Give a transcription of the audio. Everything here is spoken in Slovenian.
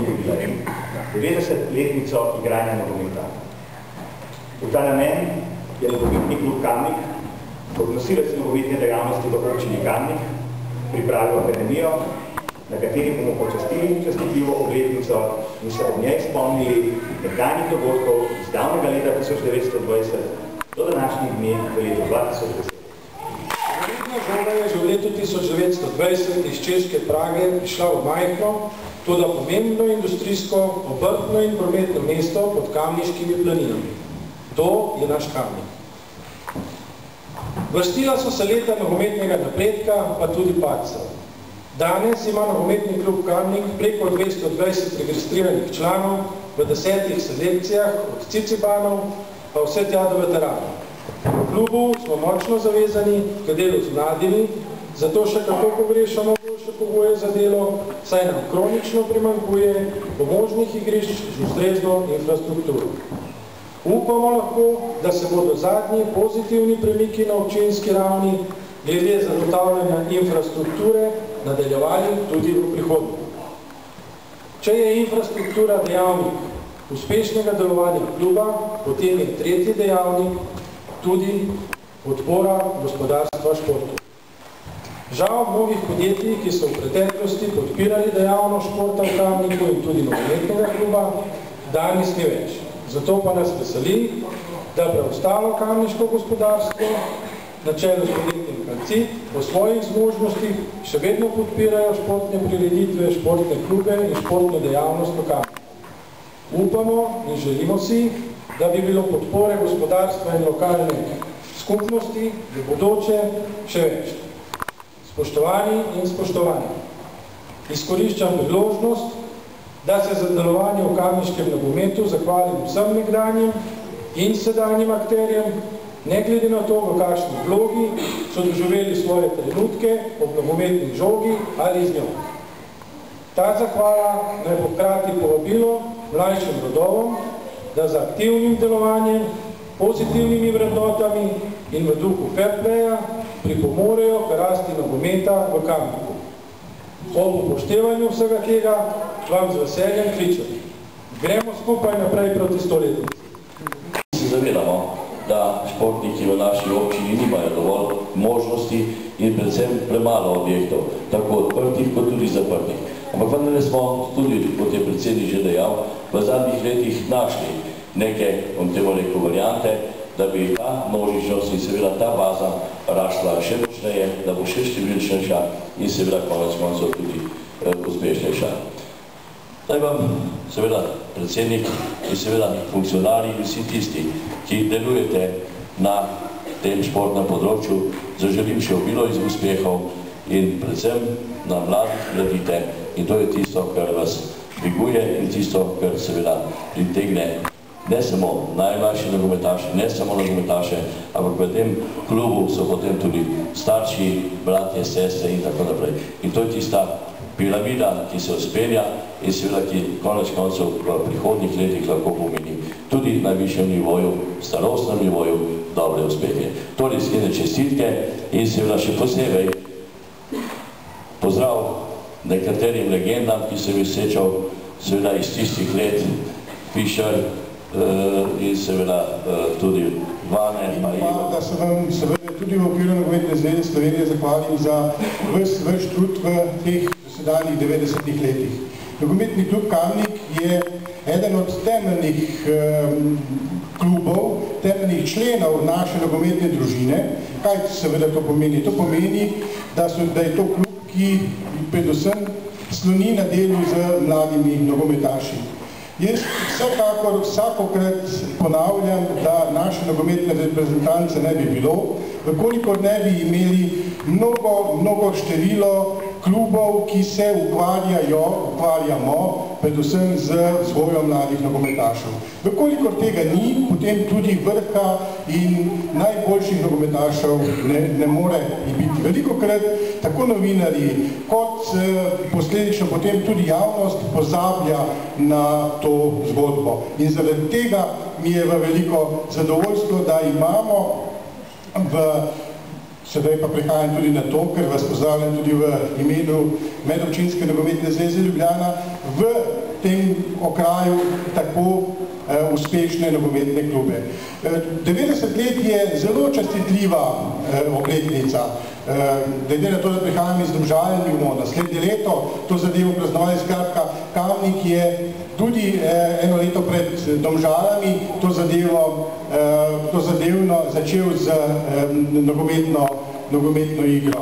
jubilej, 90-letnico igranja nogometa. V ta namen je nogometni klub Kamnik, kot nosilec nogometne dejavnosti v občini Kamnik, pripravil akademijo, na kateri bomo počastili častitljivo obletnico in se ob njej spomnili nekdanjih dogodkov iz davnega leta 1920 do današnjih dni v letu 2010. Nogometna žoga je že v letu 1920 iz Češke Prage prišla v majhno, toda pomembno industrijsko, obrtno in prometno mesto pod Kamniškimi planinami. To je naš Kamnik. Vrstila so se leta nogometnega napredka, pa tudi padcev. Danes ima nogometni klub Kamnik preko 220 registriranih članov v 10 selekcijah, od Cicibanov pa vse tja do veteranov. V klubu smo močno zavezani k delu z mladimi, zato še kako pogrešamo boljše pogoje za delo, saj nam kronično primanjkuje pomožnih igrišč z ustrezno infrastrukturo. Upamo lahko, da se bodo zadnji pozitivni premiki na občinski ravni glede zagotavljanja infrastrukture nadaljevali tudi v prihodnje. Če je infrastruktura dejavnik uspešnega delovanja kluba, potem je tretji dejavnik tudi podpora gospodarstva športu. Žal mnogih podjetij, ki so v preteklosti podpirali dejavnost športa v Kamniku in tudi nogometnega kluba, danes ni več. Zato pa nas veseli, da preostalo kamniško gospodarstvo na čelu s podjetjem Kalcit po svojih zmožnostih še vedno podpirajo športne prireditve, športne klube in športno dejavnost v Kamniku. Upamo in želimo si, da bi bilo podpore gospodarstva in lokalne skupnosti v bodoče še več. Spoštovani in spoštovani, izkoriščam priložnost, da se za delovanje v kamniškem nogometu zahvalim vsem nekdanjim in sedanjim akterjem, ne glede na to, v kakšni vlogi so doživeli svoje trenutke ob nogometni žogi ali z njo. Ta zahvala naj bo hkrati povabilo mlajšim rodovom, da z aktivnim delovanjem, pozitivnimi vrednotami in v duhu fair playa pripomorejo k rasti nogometa v Kamniku. Ob upoštevanju vsega tega vam z veseljem kličem. Gremo skupaj naprej proti stoletnici. Se zavedamo, da športniki v naši občini nimajo dovolj možnosti in predvsem premalo objektov, tako odprtih kot tudi zaprtih. Ampak vendar smo tudi, kot je predsednik že dejal, v zadnjih letih našli neke, temu rekel, variante, da bi ta množičnost in seveda ta baza rašla še močneje, da bo še številčnejša in seveda konec koncev tudi uspešnejša. Zdaj vam seveda predsednik in seveda funkcionarji in vsi tisti, ki delujete na tem športnem področju, zaželim še obilo iz uspehov in predvsem na mladih gradite in to je tisto, kar vas dviguje in tisto, kar seveda pritegne ne samo najmlajši nogometaši, ne samo nogometaše, ampak v tem klubu so potem tudi starši, bratje, sestre in tako naprej. In to je tista piramida, ki se uspenja in seveda, ki konec koncev v prihodnjih letih lahko pomeni tudi na višjem nivoju, starostnem nivoju, dobre uspehe. Torej, iskrene čestitke in seveda še posebej pozdrav nekaterim legendam, ki sem jih srečal seveda iz tistih let, Fišer in seveda tudi Vane. Da se vam seveda tudi v okviru Nogometne zveze Slovenije zahvalim za vaš trud v teh sedanjih 90-ih letih. Nogometni klub Kamnik je eden od temeljnih klubov, temeljnih členov naše nogometne družine. Kaj seveda to pomeni? To pomeni, da je to klub, ki predvsem sloni na delu z mladimi nogometaši. Jaz vsekakor vsakokrat ponavljam, da naše nogometne reprezentance ne bi bilo, kolikor ne bi imeli mnogo število klubov, ki se ukvarjamo predvsem z vzgojo mladih nogometašev. Kolikor tega ni, potem tudi vrha in najboljših nogometašev ne more biti. Velikokrat tako novinarji kot posledično potem tudi javnost pozablja na to zgodbo. In zaradi tega mi je v veliko zadovoljstvo, da imamo sedaj pa prihajam tudi na to, ker vas pozdravljam tudi v imenu Medobčinske nogometne zveze Ljubljana v tem okraju tako uspešne nogometne klube. 90 let je zelo častitljiva obletnica. Glede na to, da prihajam iz Domžal, bomo naslednje leto to zadevo praznovali. Skratka, Kamnik je tudi eno leto pred Domžalami to zadevno začel z nogometno igro.